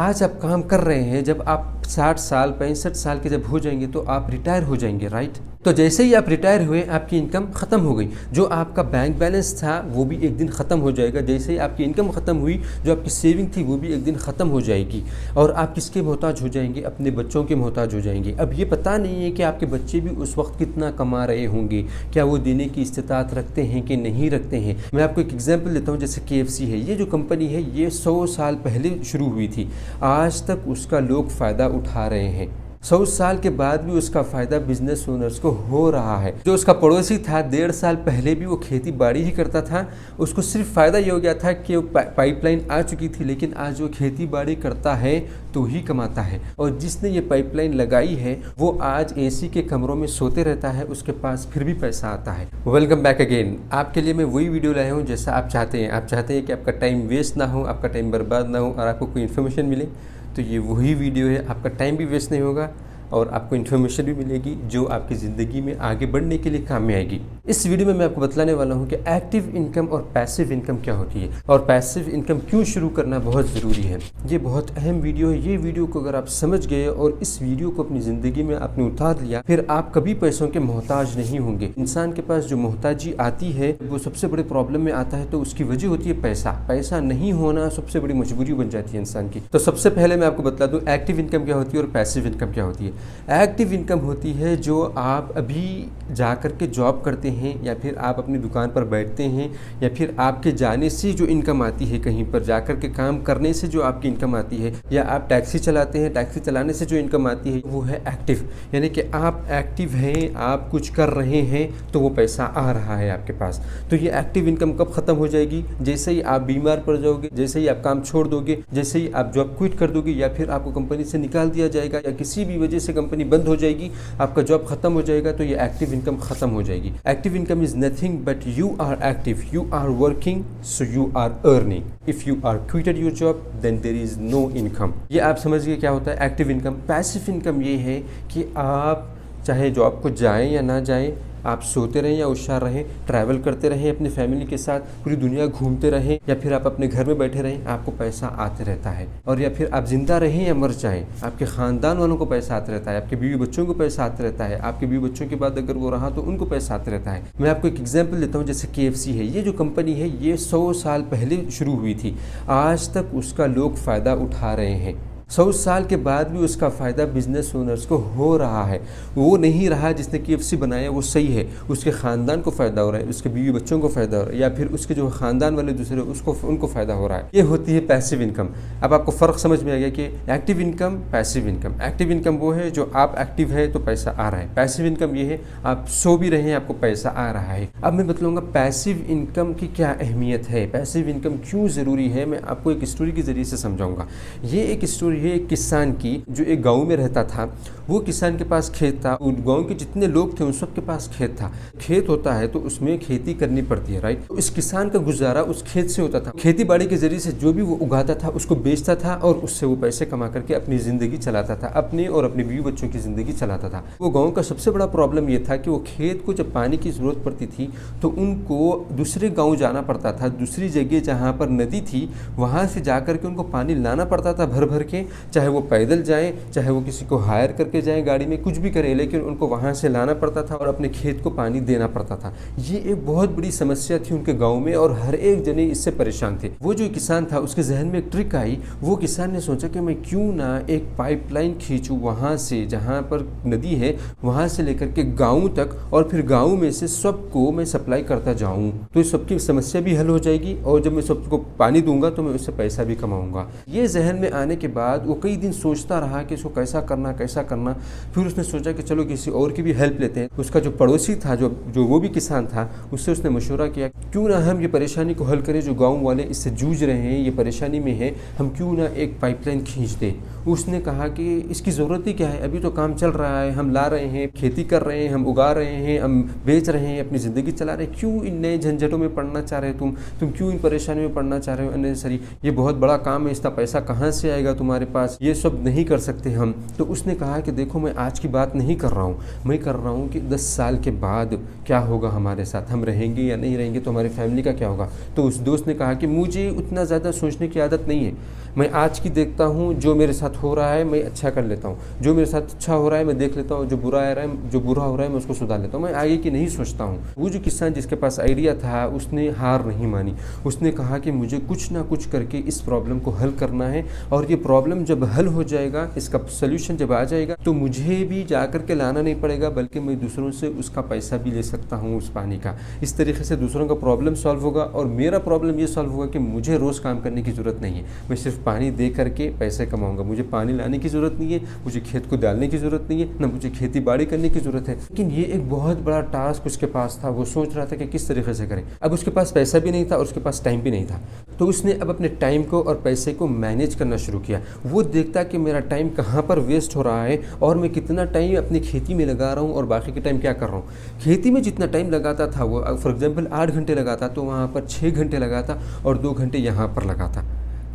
आज आप काम कर रहे हैं, जब आप 60 साल 65 साल के जब हो जाएंगे तो आप रिटायर हो जाएंगे, राइट। तो जैसे ही आप रिटायर हुए आपकी इनकम ख़त्म हो गई, जो आपका बैंक बैलेंस था वो भी एक दिन ख़त्म हो जाएगा। जैसे ही आपकी इनकम ख़त्म हुई, जो आपकी सेविंग थी वो भी एक दिन ख़त्म हो जाएगी और आप किसके मोहताज हो जाएंगे? अपने बच्चों के मोहताज हो जाएंगे। अब ये पता नहीं है कि आपके बच्चे भी उस वक्त कितना कमा रहे होंगे, क्या वो देने की इस्तिताअत रखते हैं कि नहीं रखते हैं। मैं आपको एक एग्जाम्पल देता हूँ, जैसे KFC है, ये जो कंपनी है ये 100 साल पहले शुरू हुई थी, आज तक उसका लोग फ़ायदा उठा रहे हैं। 100 साल के बाद भी उसका फ़ायदा बिजनेस ओनर्स को हो रहा है। जो उसका पड़ोसी था 1.5 साल पहले भी वो खेती बाड़ी ही करता था, उसको सिर्फ फ़ायदा ये हो गया था कि वो पाइपलाइन आ चुकी थी, लेकिन आज वो खेती बाड़ी करता है तो ही कमाता है। और जिसने ये पाइपलाइन लगाई है वो आज AC के कमरों में सोते रहता है, उसके पास फिर भी पैसा आता है। Welcome back again. आपके लिए मैं वही वीडियो लाया हूँ जैसा आप चाहते हैं। आप चाहते हैं कि आपका टाइम वेस्ट ना हो, आपका टाइम बर्बाद ना हो और आपको कोई इन्फॉर्मेशन मिले, तो ये वही वीडियो है। आपका टाइम भी वेस्ट नहीं होगा और आपको इन्फॉर्मेशन भी मिलेगी जो आपकी ज़िंदगी में आगे बढ़ने के लिए काम में आएगी। इस वीडियो में मैं आपको बतलाने वाला हूँ कि एक्टिव इनकम और पैसिव इनकम क्या होती है और पैसिव इनकम क्यों शुरू करना बहुत ज़रूरी है। ये बहुत अहम वीडियो है। ये वीडियो को अगर आप समझ गए और इस वीडियो को अपनी ज़िंदगी में आपने उतार लिया, फिर आप कभी पैसों के मोहताज नहीं होंगे। इंसान के पास जो मोहताजी आती है वो सबसे बड़े प्रॉब्लम में आता है, तो उसकी वजह होती है पैसा। पैसा नहीं होना सबसे बड़ी मजबूरी बन जाती है इंसान की। तो सबसे पहले मैं आपको बतला दूँ एक्टिव इनकम क्या होती है और पैसिव इनकम क्या होती है। एक्टिव इनकम होती है जो आप अभी जा कर के जॉब करते हैं या फिर आप अपनी दुकान पर बैठते हैं या फिर आपके जाने से जो इनकम आती है, कहीं पर जा कर के काम करने से जो आपकी इनकम आती है, या आप टैक्सी चलाते हैं, टैक्सी चलाने से जो इनकम आती है वो है एक्टिव। यानी कि आप एक्टिव हैं, आप कुछ कर रहे हैं तो वो पैसा आ रहा है आपके पास। तो ये एक्टिव इनकम कब ख़त्म हो जाएगी? जैसे ही आप बीमार पड़ जाओगे, जैसे ही आप काम छोड़ दोगे, जैसे ही आप जॉब क्विट कर दोगे या फिर आपको कंपनी से निकाल दिया जाएगा या किसी भी वजह से कंपनी बंद हो जाएगी, आपका जॉब खत्म हो जाएगा, तो ये एक्टिव इनकम खत्म हो जाएगी। Active income is nothing but you are active, you are working, so you are earning. If you are quitted your job then there is no income. ये आप समझ गए क्या होता है एक्टिव इनकम। पैसिव इनकम ये है कि आप चाहे जॉब को जाएं या ना जाएं, आप सोते रहें या होशियार रहें, ट्रैवल करते रहें अपनी फैमिली के साथ, पूरी दुनिया घूमते रहें, या फिर आप अपने घर में बैठे रहें, आपको पैसा आते रहता है। और या फिर आप जिंदा रहें या मर जाएं, आपके ख़ानदान वालों को पैसा आते रहता है, आपके बीवी बच्चों को पैसा आते रहता है, आपके बीवी बच्चों के बाद अगर वो रहा तो उनको पैसा आते रहता है। मैं आपको एक एग्जाम्पल देता हूँ, जैसे KFC है, ये जो कंपनी है ये 100 साल पहले शुरू हुई थी, आज तक उसका लोग फ़ायदा उठा रहे हैं। 100 साल के बाद भी उसका फ़ायदा बिजनेस ओनर्स को हो रहा है। वो नहीं रहा जिसने KFC बनाया वो सही है, उसके ख़ानदान को फ़ायदा हो रहा है, उसके बीवी बच्चों को फ़ायदा हो रहा है, या फिर उसके जो ख़ानदान वाले दूसरे उनको फ़ायदा हो रहा है। ये होती है पैसिव इनकम। अब आपको फ़र्क समझ में आ गया कि active income, passive income. Active income वो है जो आप एक्टिव है तो पैसा आ रहा है। पैसिव इनकम ये है आप सो भी रहे हैं आपको पैसा आ रहा है। अब मैं बतलाऊँगा पैसिव इनकम की क्या अहमियत है, पैसिव इनकम क्यों ज़रूरी है। मैं आपको एक स्टोरी के ज़रिए से समझाऊँगा। ये एक स्टोरी है एक किसान की जो एक गांव में रहता था। वो किसान के पास खेत था, गांव के जितने लोग थे उन सब के पास खेत था। खेत होता है तो उसमें खेती करनी पड़ती है, राइट। तो इस किसान का गुजारा उस खेत से होता था। खेती बाड़ी के जरिए से जो भी वो उगाता था उसको बेचता था और उससे वो पैसे कमा करके अपनी ज़िंदगी चलाता था, अपने और अपने बीवी बच्चों की ज़िंदगी चलाता था। वो गाँव का सबसे बड़ा प्रॉब्लम ये था कि वो खेत को जब पानी की ज़रूरत पड़ती थी तो उनको दूसरे गाँव जाना पड़ता था, दूसरी जगह जहाँ पर नदी थी वहाँ से जा करके उनको पानी लाना पड़ता था भर भर के। चाहे वो पैदल जाएं, चाहे वो किसी को हायर करके जाएं गाड़ी में, कुछ भी करें, लेकिन उनको वहाँ से लाना पड़ता था और अपने खेत को पानी देना पड़ता था। ये एक बहुत बड़ी समस्या थी उनके गांव में और हर एक जने इससे परेशान थे। वो जो किसान था उसके जहन में एक ट्रिक आई। वो किसान ने सोचा कि मैं क्यों ना एक पाइपलाइन खींचूं वहाँ से जहाँ पर नदी है वहाँ से लेकर के गाँव तक, और फिर गाँव में से सबको मैं सप्लाई करता जाऊँ, तो सबकी समस्या भी हल हो जाएगी और जब मैं सबको पानी दूंगा तो मैं उससे पैसा भी कमाऊँगा। ये जहन में आने के बाद वो कई दिन सोचता रहा कि इसको कैसा करना। फिर उसने सोचा कि चलो किसी और की भी हेल्प लेते हैं। उसका जो पड़ोसी था जो वो भी किसान था, उससे उसने मशवरा किया क्यों ना हम ये परेशानी को हल करें, जो गांव वाले इससे जूझ रहे हैं, ये परेशानी में है, हम क्यों ना एक पाइपलाइन खींच दें। उसने कहा कि इसकी ज़रूरत ही क्या है, अभी तो काम चल रहा है, हम ला रहे हैं, खेती कर रहे हैं, हम उगा रहे हैं, हम बेच रहे हैं, अपनी ज़िंदगी चला रहे हैं, क्यों इन नए झंझटों में पड़ना चाह रहे हो तुम क्यों इन परेशानियों में पड़ना चाह रहे हो अननेसेसरी। ये बहुत बड़ा काम है, इसका पैसा कहाँ से आएगा तुम्हारे पास, ये सब नहीं कर सकते हम। तो उसने कहा कि देखो मैं आज की बात नहीं कर रहा हूँ, मैं कर रहा हूँ कि 10 साल के बाद क्या होगा हमारे साथ, हम रहेंगे या नहीं रहेंगे, तो हमारी फैमिली का क्या होगा। तो उस दोस्त ने कहा कि मुझे उतना ज़्यादा सोचने की आदत नहीं है, मैं आज की देखता हूँ, जो मेरे साथ हो रहा है मैं अच्छा कर लेता हूँ, जो मेरे साथ अच्छा हो रहा है मैं देख लेता हूँ, जो बुरा हो रहा है मैं उसको सुधार लेता हूँ, मैं आगे की नहीं सोचता हूँ। वो जो किसान जिसके पास आइडिया था उसने हार नहीं मानी, उसने कहा कि मुझे कुछ ना कुछ करके इस प्रॉब्लम को हल करना है, और ये प्रॉब्लम जब हल हो जाएगा, इसका सोल्यूशन जब आ जाएगा तो मुझे भी जा कर के लाना नहीं पड़ेगा, बल्कि मैं दूसरों से उसका पैसा भी ले सकता हूँ उस पानी का। इस तरीके से दूसरों का प्रॉब्लम सॉल्व होगा और मेरा प्रॉब्लम ये सॉल्व होगा कि मुझे रोज़ काम करने की ज़रूरत नहीं है, मैं सिर्फ पानी दे करके पैसे कमाऊंगा। मुझे पानी लाने की ज़रूरत नहीं है, मुझे खेत को डालने की ज़रूरत नहीं है, ना मुझे खेती बाड़ी करने की ज़रूरत है। लेकिन ये एक बहुत बड़ा टास्क उसके पास था, वो सोच रहा था कि किस तरीके से करें। अब उसके पास पैसा भी नहीं था और उसके पास टाइम भी नहीं था, तो उसने अब अपने टाइम को और पैसे को मैनेज करना शुरू किया। वो देखता कि मेरा टाइम कहाँ पर वेस्ट हो रहा है और मैं कितना टाइम अपनी खेती में लगा रहा हूँ और बाकी के टाइम क्या कर रहा हूँ। खेती में जितना टाइम लगाता था वो, फॉर एग्जाम्पल 8 घंटे लगाता, तो वहाँ पर 6 घंटे लगाता और 2 घंटे यहाँ पर लगाता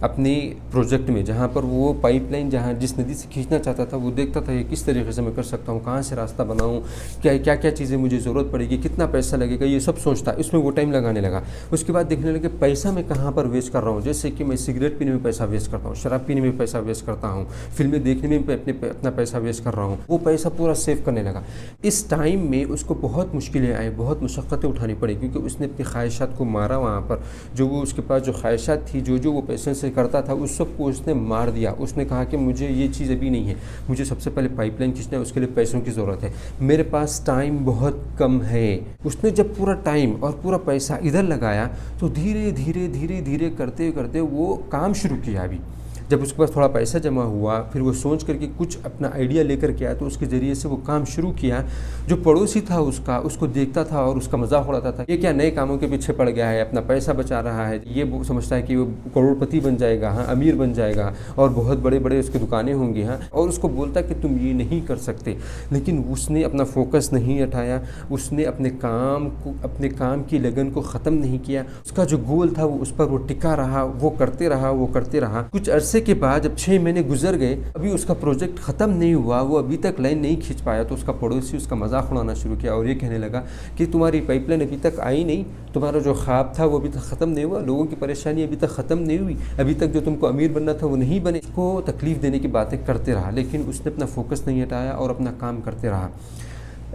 अपने प्रोजेक्ट में, जहाँ पर वो पाइपलाइन जहाँ जिस नदी से खींचना चाहता था वो देखता था कि किस तरीके से मैं कर सकता हूँ, कहाँ से रास्ता बनाऊँ, क्या क्या चीज़ें मुझे ज़रूरत पड़ेगी, कितना पैसा लगेगा, ये सब सोचता, इसमें वो टाइम लगाने लगा। उसके बाद देखने लगे पैसा मैं कहाँ पर वेस्ट कर रहा हूँ, जैसे कि मैं सिगरेट पीने में पैसा वेस्ट करता हूँ, शराब पीने में पैसा वेस्ट करता हूँ, फिल्में देखने में अपना पैसा वेस्ट कर रहा हूँ। वो पैसा पूरा सेव करने लगा। इस टाइम में उसको बहुत मुश्किलें आई, बहुत मुशक्क़तें उठानी पड़ी, क्योंकि उसने अपनी ख्वाहिशात को मारा। वहाँ पर जो वो उसके पास जो ख्वाहिशात थी, जो वो पैसे से करता था, उस सब को उसने मार दिया। उसने कहा कि मुझे ये चीज़ अभी नहीं है, मुझे सबसे पहले पाइपलाइन खींचना है, उसके लिए पैसों की ज़रूरत है, मेरे पास टाइम बहुत कम है। उसने जब पूरा टाइम और पूरा पैसा इधर लगाया तो धीरे धीरे धीरे धीरे करते करते वो काम शुरू किया। अभी जब उसके पास थोड़ा पैसा जमा हुआ, फिर वो सोच करके कुछ अपना आइडिया लेकर के आया, तो उसके ज़रिए से वो काम शुरू किया। जो पड़ोसी था उसको देखता था और उसका मजाक उड़ाता था, ये क्या नए कामों के पीछे पड़ गया है, अपना पैसा बचा रहा है, ये वो समझता है कि वो करोड़पति बन जाएगा, हाँ अमीर बन जाएगा और बहुत बड़े बड़े उसकी दुकानें होंगी, हाँ, और उसको बोलता कि तुम ये नहीं कर सकते। लेकिन उसने अपना फोकस नहीं हटाया, उसने अपने काम की लगन को ख़त्म नहीं किया। उसका जो गोल था वो उस पर वो टिका रहा, वो करते रहा। कुछ अरसे के बाद जब 6 महीने गुजर गए, अभी उसका प्रोजेक्ट ख़त्म नहीं हुआ, वो अभी तक लाइन नहीं खींच पाया, तो उसका पड़ोसी उसका मजाक उड़ाना शुरू किया और ये कहने लगा कि तुम्हारी पाइपलाइन अभी तक आई नहीं, तुम्हारा जो ख्वाब था वो अभी तक ख़त्म नहीं हुआ, लोगों की परेशानी अभी तक ख़त्म नहीं हुई, अभी तक जो तुमको अमीर बनना था वो नहीं बने। उसको तकलीफ़ देने की बातें करते रहा, लेकिन उसने अपना फोकस नहीं हटाया और अपना काम करते रहा।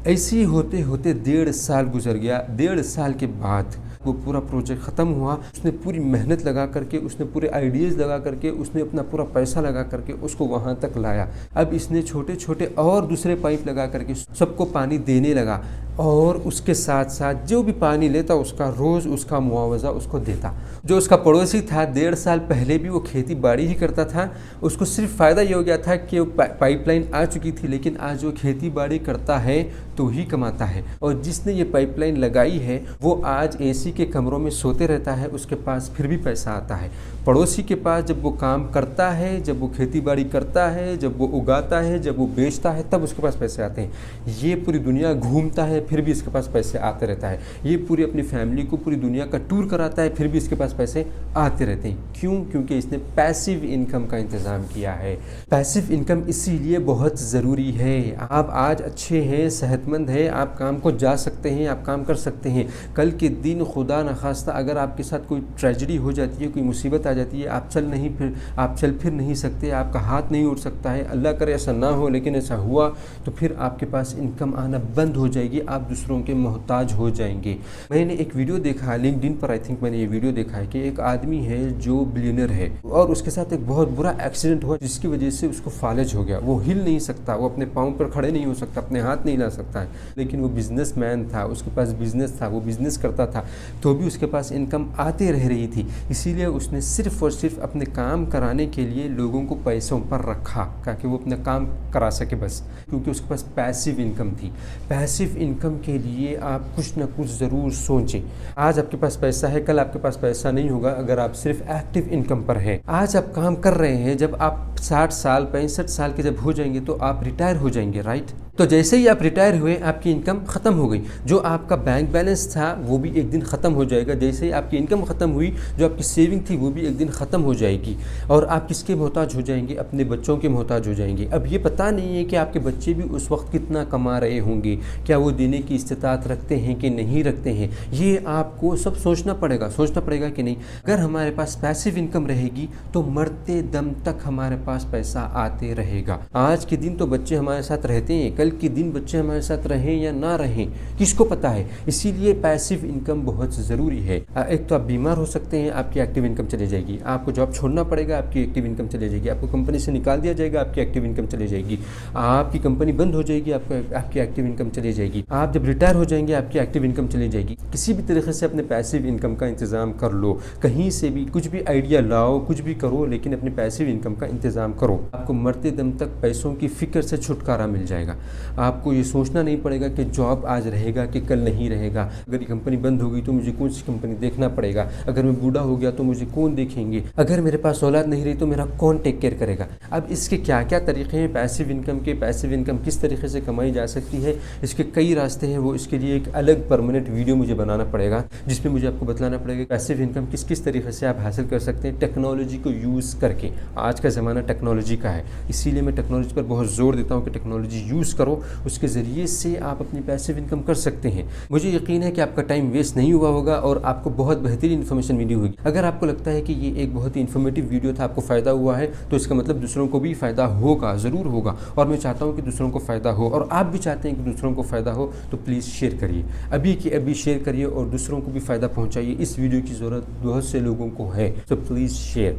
ऐसे ही होते होते 1.5 साल गुजर गया। 1.5 साल के बाद वो पूरा प्रोजेक्ट ख़त्म हुआ। उसने पूरी मेहनत लगा करके, उसने पूरे आइडियाज़ लगा करके, उसने अपना पूरा पैसा लगा करके उसको वहाँ तक लाया। अब इसने छोटे छोटे और दूसरे पाइप लगा करके सबको पानी देने लगा, और उसके साथ साथ जो भी पानी लेता उसका रोज़ उसका मुआवजा उसको देता। जो उसका पड़ोसी था 1.5 साल पहले भी वो खेती बाड़ी ही करता था, उसको सिर्फ फ़ायदा ये हो गया था कि पाइपलाइन आ चुकी थी, लेकिन आज वो खेती बाड़ी करता है तो ही कमाता है। और जिसने ये पाइपलाइन लगाई है वो आज एसी के कमरों में सोते रहता है, उसके पास फिर भी पैसा आता है। पड़ोसी के पास जब वो काम करता है, जब वो खेती बाड़ी करता है, जब वो उगाता है, जब वो बेचता है, तब उसके पास पैसे आते हैं। ये पूरी दुनिया घूमता है फिर भी इसके पास पैसे आते रहता है। ये पूरी अपनी फैमिली को पूरी दुनिया का टूर कराता है, फिर भी इसके पास पैसे आते रहते हैं। क्यों? क्योंकि इसने पैसिव इनकम का इंतज़ाम किया है। पैसिव इनकम इसीलिए बहुत ज़रूरी है। आप आज अच्छे हैं, सेहतमंद हैं, आप काम को जा सकते हैं, आप काम कर सकते हैं। कल के दिन खुदा न खास्ता अगर आपके साथ कोई ट्रेजेडी हो जाती है, कोई मुसीबत आ जाती है, आप चल फिर नहीं सकते, आपका हाथ नहीं उठ सकता है, अल्लाह करे ऐसा ना हो, लेकिन ऐसा हुआ तो फिर आपके पास इनकम आना बंद हो जाएगी, आप दूसरों के मोहताज हो जाएंगे। मैंने एक वीडियो देखा लिंक्डइन पर, आई थिंक मैंने ये वीडियो देखा है कि एक आदमी है जो बिलियनर है और उसके साथ एक बहुत बुरा एक्सीडेंट हुआ जिसकी वजह से उसको फालिज हो गया। वो हिल नहीं सकता, वो अपने पाँव पर खड़े नहीं हो सकता, अपने हाथ नहीं ला सकता है, लेकिन वो बिजनेसमैन था, उसके पास बिजनेस था, वो बिजनेस करता था, तो भी उसके पास इनकम आते रह रही थी। इसीलिए उसने सिर्फ और सिर्फ अपने काम कराने के लिए लोगों को पैसों पर रखा ताकि वो अपना काम करा सके बस, क्योंकि उसके पास पैसिव इनकम थी। पैसिव इनकम के लिए आप कुछ ना कुछ ज़रूर सोचें। आज आपके पास पैसा है, कल आपके पास पैसा नहीं होगा अगर आप सिर्फ एक्टिव इनकम पर हैं। आज आप काम कर रहे हैं, जब आप 60 साल 65 साल के जब हो जाएंगे तो आप रिटायर हो जाएंगे, राइट। तो जैसे ही आप रिटायर हुए आपकी इनकम ख़त्म हो गई, जो आपका बैंक बैलेंस था वो भी एक दिन ख़त्म हो जाएगा। जैसे ही आपकी इनकम ख़त्म हुई, जो आपकी सेविंग थी वो भी एक दिन ख़त्म हो जाएगी और आप किसके मोहताज हो जाएंगे? अपने बच्चों के मोहताज हो जाएंगे। अब ये पता नहीं है कि आपके बच्चे भी उस वक्त कितना कमा रहे होंगे, क्या वो देने की इस्तिताअत रखते हैं कि नहीं रखते हैं, ये आपको सब सोचना पड़ेगा कि नहीं। अगर हमारे पास पैसिव इनकम रहेगी तो मरते दम तक हमारे पास पैसा आते रहेगा। आज के दिन तो बच्चे हमारे साथ रहते हैं, कल के दिन बच्चे हमारे साथ रहें या ना रहें किसको पता है। इसीलिए पैसिव इनकम बहुत ज़रूरी है। एक तो आप बीमार हो सकते हैं, आपकी एक्टिव इनकम चली जाएगी, आपको जॉब छोड़ना पड़ेगा, आपकी एक्टिव इनकम चली जाएगी, आपको कंपनी से निकाल दिया जाएगा, आपकी एक्टिव इनकम चली जाएगी, आपकी कंपनी बंद हो जाएगी, आपकी एक्टिव इनकम चली जाएगी, आप जब रिटायर हो जाएंगे आपकी एक्टिव इनकम चली जाएगी। किसी भी तरीके से अपने पैसिव इनकम का इंतज़ाम कर लो, कहीं से भी कुछ भी आइडिया लाओ, कुछ भी करो, लेकिन अपने पैसिव इनकम का इंतज़ाम करो। आपको मरते दम तक पैसों की फ़िक्र से छुटकारा मिल जाएगा। आपको ये सोचना नहीं पड़ेगा कि जॉब आज रहेगा कि कल नहीं रहेगा, अगर ये कंपनी बंद हो गई तो मुझे कौन सी कंपनी देखना पड़ेगा, अगर मैं बूढ़ा हो गया तो मुझे कौन देखेंगे, अगर मेरे पास औलाद नहीं रही तो मेरा कौन टेक केयर करेगा। अब इसके क्या क्या तरीके हैं पैसिव इनकम के, पैसिव इनकम किस तरीके से कमाई जा सकती है, इसके कई रास्ते हैं। वो इसके लिए एक अलग परमानेंट वीडियो मुझे बनाना पड़ेगा जिसमें मुझे आपको बतलाना पड़ेगा पैसिव इनकम किस किस तरीके से आप हासिल कर सकते हैं टेक्नोलॉजी को यूज़ करके। आज का ज़माना टेक्नोलॉजी का है, इसीलिए मैं टेक्नोलॉजी पर बहुत ज़ोर देता हूँ कि टेक्नोलॉजी यूज़ करो, उसके ज़रिए से आप अपनी पैसिव इनकम कर सकते हैं। मुझे यकीन है कि आपका टाइम वेस्ट नहीं हुआ होगा और आपको बहुत बेहतरीन इन्फॉर्मेशन मिली होगी। अगर आपको लगता है कि ये एक बहुत ही इन्फॉर्मेटिव वीडियो था, आपको फ़ायदा हुआ है, तो इसका मतलब दूसरों को भी फ़ायदा होगा, ज़रूर होगा। और मैं चाहता हूँ कि दूसरों को फ़ायदा हो और आप भी चाहते हैं कि दूसरों को फ़ायदा हो, तो प्लीज़ शेयर करिए, अभी के अभी शेयर करिए और दूसरों को भी फ़ायदा पहुँचाइए। इस वीडियो की ज़रूरत बहुत से लोगों को है, तो please share.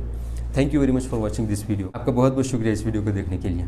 Thank you very much for watching this video. आपका बहुत बहुत शुक्रिया इस वीडियो को देखने के लिए।